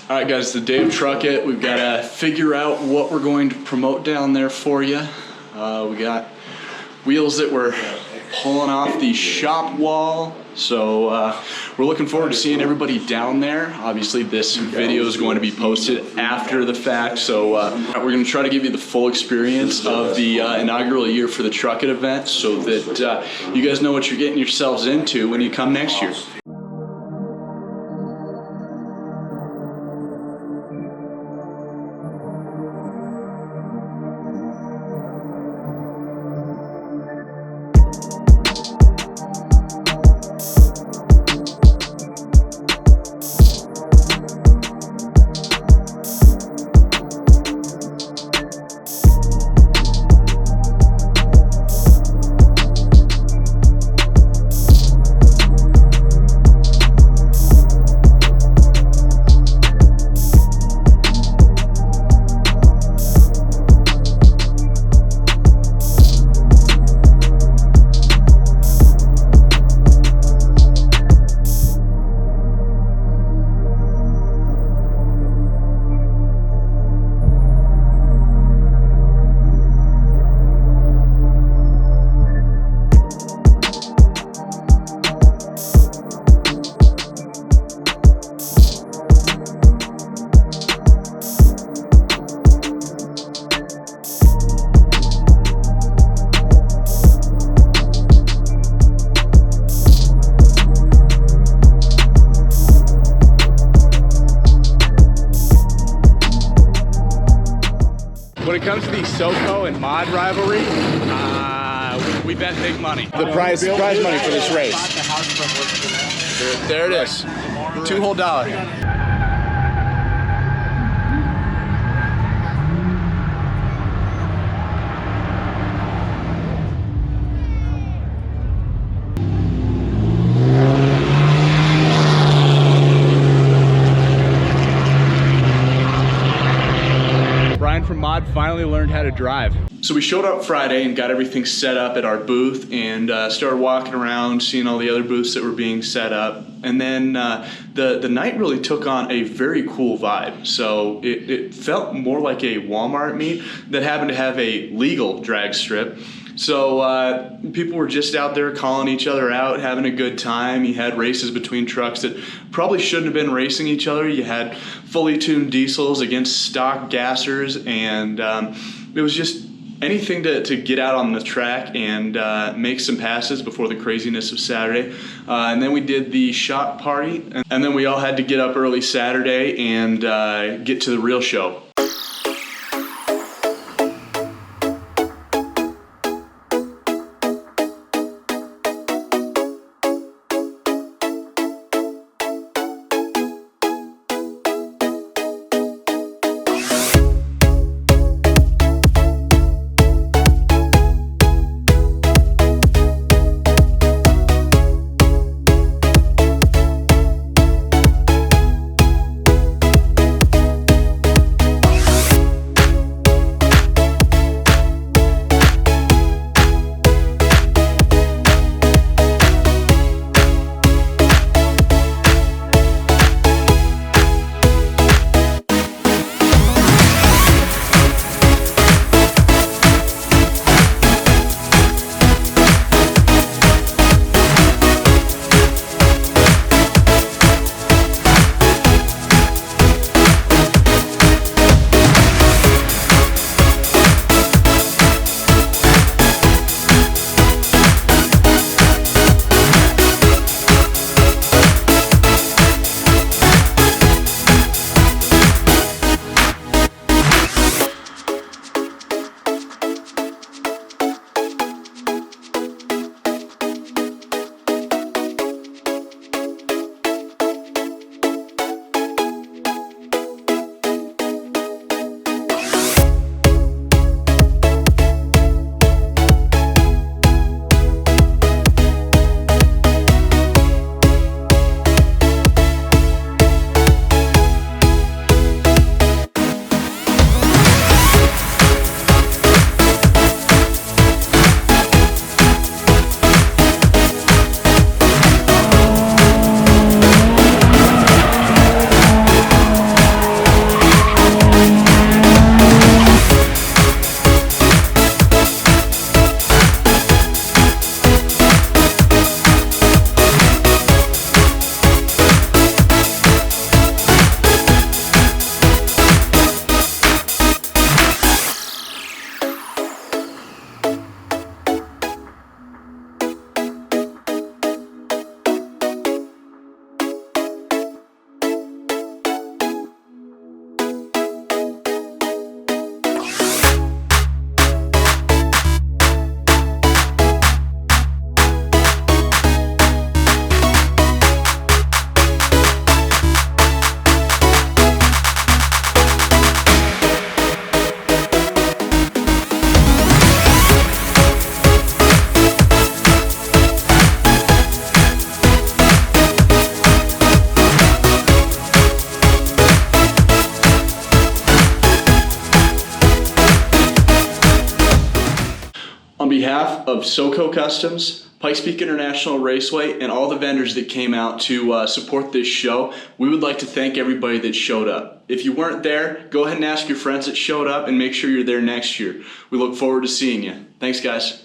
All right, guys, the day of TruckIt. We've got to figure out what we're going to promote down there for you. We got wheels that we're pulling off the shop wall. So we're looking forward to seeing everybody down there. Obviously, this video is going to be posted after the fact. So we're going to try to give you the full experience of the inaugural year for the TruckIt event so that you guys know what you're getting yourselves into when you come next year. When it comes to the SoCo and mod rivalry, we bet big money. The prize money for this race. There it is. $2 whole. From Mod finally learned how to drive. So we showed up Friday and got everything set up at our booth and started walking around, seeing all the other booths that were being set up. And then the night really took on a very cool vibe. So it felt more like a Walmart meet that happened to have a legal drag strip. So people were just out there calling each other out, having a good time. You had races between trucks that probably shouldn't have been racing each other. You had fully tuned diesels against stock gassers, and it was just anything to get out on the track and make some passes before the craziness of Saturday. And then we did the shop party, and then we all had to get up early Saturday and get to the real show. behalf of SoCo Customs, Pikes Peak International Raceway, and all the vendors that came out to support this show, we would like to thank everybody that showed up. If you weren't there, go ahead and ask your friends that showed up and make sure you're there next year. We look forward to seeing you. Thanks, guys.